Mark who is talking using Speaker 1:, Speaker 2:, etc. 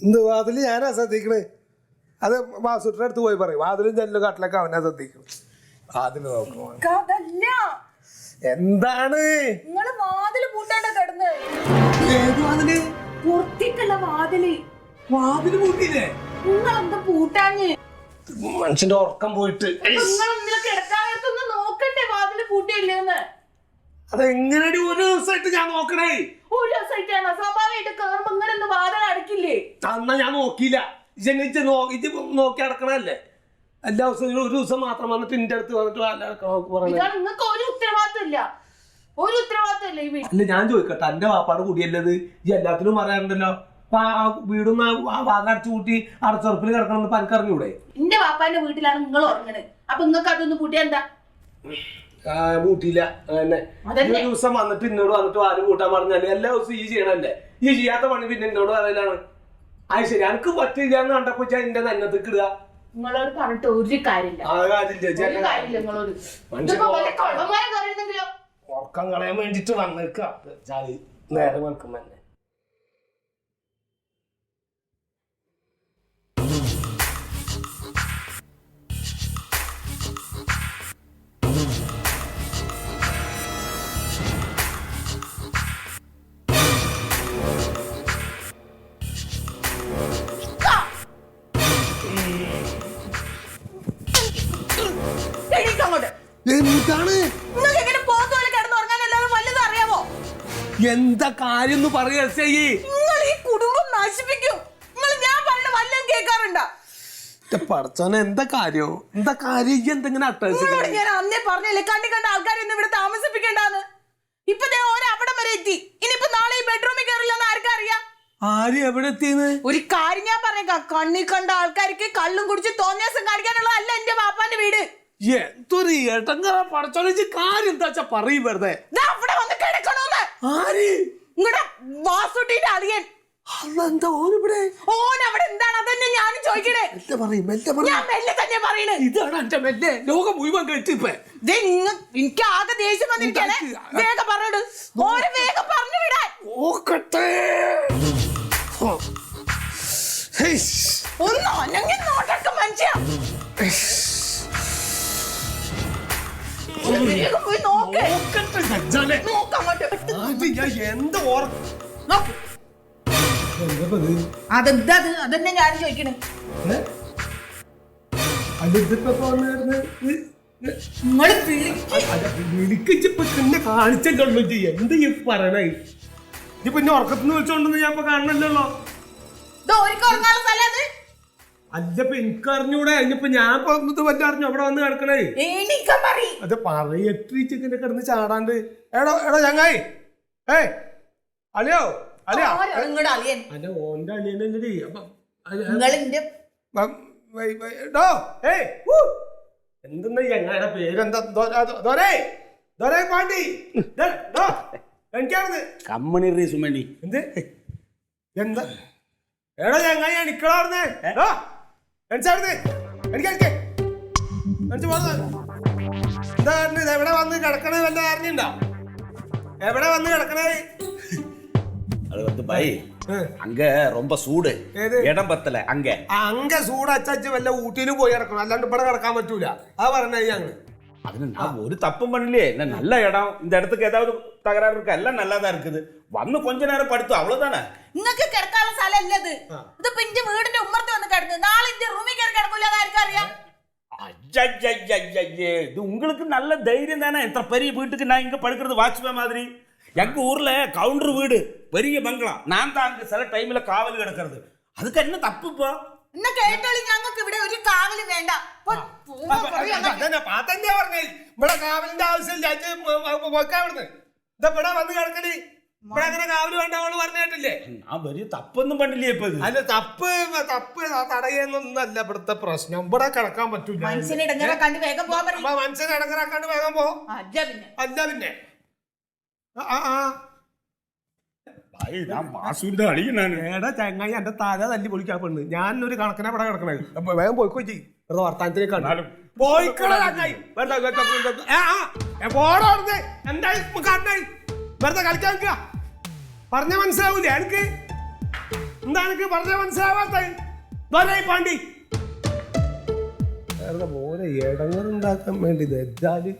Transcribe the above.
Speaker 1: എന്ത് വാതില് ഞാനാ ശ്രദ്ധിക്കണേ? അത് വാസുട്ടിന്റെ അടുത്ത് പോയി പറയും. വാതിലും ജനലും കട്ടിലൊക്കെ അവനാ ശ്രദ്ധിക്കണം. വാതില് നോക്കുമോ? എന്താണ് വാതില് പൂട്ടിയില്ലേ? മനുഷ്യന്റെ ഉറക്കം പോയിട്ട് അതെങ്ങനെയാണ് ഒരു ദിവസമായിട്ട് ഞാൻ നോക്കണേ? അന്നാ ഞാൻ നോക്കിയില്ല. ഇത് നോക്കി അടക്കണല്ലേ എല്ലാ ദിവസവും? ഒരു ദിവസം മാത്രം വന്നിട്ട് എന്റെ അടുത്ത് വന്നിട്ട് അല്ല ഞാൻ ചോദിക്കട്ടെ, എന്റെ വാപ്പാടെ കൂടിയല്ലത് ഈ എല്ലാത്തിനും പറയാറുണ്ടല്ലോ. വീടും വാതിലടച്ചു കൂട്ടി അടച്ചുറപ്പിൽ കിടക്കണം പനക്കറിഞ്ഞൂടെ?
Speaker 2: എന്റെ വാപ്പാന്റെ വീട്ടിലാണ് നിങ്ങൾ ഉറങ്ങണത്. അപ്പൊ നിങ്ങൾക്ക് അതൊന്നും കൂട്ടിയാ എന്താ?
Speaker 1: പൂട്ടിയില്ല. അങ്ങനെ ഒരു ദിവസം വന്നിട്ട് എന്നോട് വന്നിട്ട് ആരും കൂട്ടാൻ പറഞ്ഞാല് എല്ലാ ദിവസവും ഈ ചെയ്യണല്ലേ. ഈ ചെയ്യാത്ത പണി പിന്നെ എന്നോട് പറയലാണ്. അത് ശരി, എനിക്ക് പറ്റില്ല എന്ന് കണ്ടപ്പോ എന്റെ നന്നത്തേക്ക് ഇടുക.
Speaker 2: നിങ്ങളോട് പറഞ്ഞിട്ട് ഒരു കാര്യമില്ല.
Speaker 1: ഉറക്കം കളയാൻ വേണ്ടിട്ട് വന്നേക്ക നേരെ വെൽക്കും തന്നെ. എന്താ കാര്യം പറയാ?
Speaker 2: നിങ്ങൾ ഈ കുടുംബം നശിപ്പിക്കും. ഞാൻ പറഞ്ഞ വല്ലതും കേൾക്കാറുണ്ടോ?
Speaker 1: പടച്ചോനെ എന്താ കാര്യം? എന്താ കാര്യം? എന്തെങ്കിലും
Speaker 2: ഞാൻ അന്നേ പറഞ്ഞല്ലേ കണ്ടി കണ്ട ആൾക്കാരൊന്നും ഇവിടെ താമസിപ്പിക്കണ്ടെന്ന്. ഇപ്പൊ അവിടെ വരെ എത്തി. ഇനിയിപ്പോ നാളെ ഈ ബെഡ്റൂമിൽ കയറില്ലെന്ന് ആർക്കറിയാം?
Speaker 1: ആര് എവിടെ എത്തിയെന്ന്?
Speaker 2: ഒരു കാര്യം ഞാൻ പറഞ്ഞേക്കാം, കണ്ണി കണ്ട ആൾക്കാർക്ക് കള്ളും കുടിച്ച് തോന്നിയാസം കാണിക്കാനുള്ളതല്ല എന്റെ പാപ്പാന്റെ വീട്.
Speaker 1: എന്തൊരു ഏട്ടങ്ങ പടച്ചോനെ കാര്യം എന്താ വെച്ചാ പറയും വെറുതെ.
Speaker 2: അവിടെ വന്ന് കിടക്കണോന്ന്.
Speaker 1: ആര്?
Speaker 2: നിങ്ങളുടെ വാസുട്ടിന്റെ അളിയൻ.
Speaker 1: അതെന്താ ഓനിവിടെ?
Speaker 2: ഓനവിടെ എന്താണ്? അതന്നെ ഞാനും ചോദിക്കണേ. ഞാൻ മെല്ലെ തന്നെ പറയണേ.
Speaker 1: ഇതാണ് എന്റെ മെല്ലെ ലോകം മുഴുവൻ കഴിച്ചിപ്പേ.
Speaker 2: എനിക്ക് ആകെ ദേഷ്യം വന്നിരിക്കാണ്. വേഗം പറഞ്ഞിട്. ഓരോ വേഗം പറഞ്ഞു വിടാൻ
Speaker 1: നോക്കട്ടെ.
Speaker 2: ഒന്നോ അല്ലെങ്കിൽ നോട്ടൊക്കെ മനുഷ്യ പോയി നോക്കേ. അതെന്താ? അതന്നെ ഞാൻ ചോദിക്കണേ.
Speaker 1: വിളിക്കിച്ചിപ്പൊ കാണിച്ചല്ലോ. എന്ത് ഈ പറയണേ? ഇപ്പൊ എന്നെ ഉറക്കത്തിന് വിളിച്ചോണ്ടെന്ന് ഞാൻ ഇപ്പൊ കാണണല്ലോ. അല്ലപ്പൊ എനിക്കറിഞ്ഞൂടെ? ഇനിയിപ്പൊ ഞാൻ വല്ല അറിഞ്ഞു അവിടെ വന്ന് കിടക്കണേ. അത് പറയട്ടിന്റെ കിടന്ന് ചാടാണ്ട്. എടോ ചങ്ങായി, അളിയോ അളിയാ അല്ല ഓന്റെ അളിയനല്ലേ. എന്തെന്നാ ചങ്ങായുടെ പേരെന്താ? പാണ്ടി എനിക്കാണ്
Speaker 3: കമ്മണി സുമണി.
Speaker 1: എന്ത് എന്താ എടാ ചങ്ങായി എനിക്കടാർന്നേ എവിടെ വന്ന് കിടക്കണേ വല്ല അറിഞ്ഞിണ്ടോ? എവിടെ വന്ന് കിടക്കണേ?
Speaker 3: அது வந்து பை அங்க ரொம்ப சூடு இடம் பத்தல
Speaker 1: அங்க சூடு அச்சாச்சு வல்ல ஊட்டியிലും പോയി കിടക്കണം. അല്ലാണ്ട് ഇവിടെ കിടക്കാൻ പറ്റൂല. ആ പറഞ്ഞ ഞങ്ങള്
Speaker 3: அது நான் ஒரு தப்பும் பண்ணலையே. என்ன நல்ல இடம், இந்த இடத்துக்கு ஏதாவது தகராறு இருக்கு? எல்லாம் நல்லா தான் இருக்குது. വന്ന് கொஞ்ச നേരം പഠിത്തു അவ்வளவுதானே.
Speaker 2: നിങ്ങൾക്ക് കിടക്കാനുള്ള സ്ഥലം അല്ലത്. ഇതിപ്പോ ഇന്റെ വീടിന്റെ ഉമ്മർത്ത് വന്ന് കിടന്നു. നാളെ ഇന്റെ റൂമിൽ കയറി കിടക്കൂല. ആർക്കറിയാം?
Speaker 3: ஐயே, இது உங்களுக்கு நல்ல தைரியம் தானே. இத்தனை பெரிய வீட்டுக்கு நான் இங்க படுக்கிறது வாட்ச்மேன் மாதிரி. எங்க ஊர்ல கவுண்டர் வீடு, பெரிய பங்களா, நான் தான் அங்க சில டைம்ல காவல் கிடக்கிறது. அதுக்கு என்ன தப்பு இப்போ?
Speaker 2: എന്നാ കേട്ടോളി, ഞങ്ങൾക്ക് ഇവിടെ ഒരു കാവലും വേണ്ട.
Speaker 1: പാത്തന്നെ പറഞ്ഞേ ഇവിടെ കാവലിന്റെ ആവശ്യമില്ല. ഇവിടെ വന്ന് കിടക്കണി, ഇവിടെ അങ്ങനെ കാവല് വേണ്ട അവള് പറഞ്ഞു കേട്ടില്ലേ?
Speaker 3: ഞാൻ വലിയ തപ്പൊന്നും പണ്ടില്ലേ ഇപ്പൊ ഇത്?
Speaker 1: അല്ല തപ്പ് തടയുന്നൊന്നല്ല ഇവിടുത്തെ പ്രശ്നം. ഇവിടെ കിടക്കാൻ പറ്റൂല.
Speaker 2: മനുഷ്യനെ ഇടങ്ങേറാക്കാണ്ട് വേഗം പോകാൻ പറയും.
Speaker 1: മനുഷ്യനെ ഇടങ്ങേറാക്കാണ്ട് വേഗം പോ.
Speaker 2: അല്ല പിന്നെ
Speaker 3: ഞാൻ വാസുവിന്റെ അളിയനാണ്.
Speaker 1: ഏടാ ചങ്ങായി എന്റെ തല തല്ലി പൊളിക്കാൻ പെണ്ണ്. ഞാനൊരു കണക്കിനെ ഇവിടെ കിടക്കണേ. വേഗം പോയിക്കോ ചെയ്യും. വെറുതെ വർത്താനത്തിനെ കണ്ടാലും പോയിക്കണ ചങ്ങായി. പോടോർന്ന് എന്തായി കണ്ടായി വെറുതെ കളിക്കാൻ നിൽക്കുക. പറഞ്ഞ മനസ്സിലാവൂലേ എനിക്ക്? എന്താ എനിക്ക് പറഞ്ഞ മനസ്സിലാവാത്ത പാണ്ടി വെറുതെ പോലെ ഇടങ്ങളുണ്ടാക്കാൻ വേണ്ടി ഇതാല്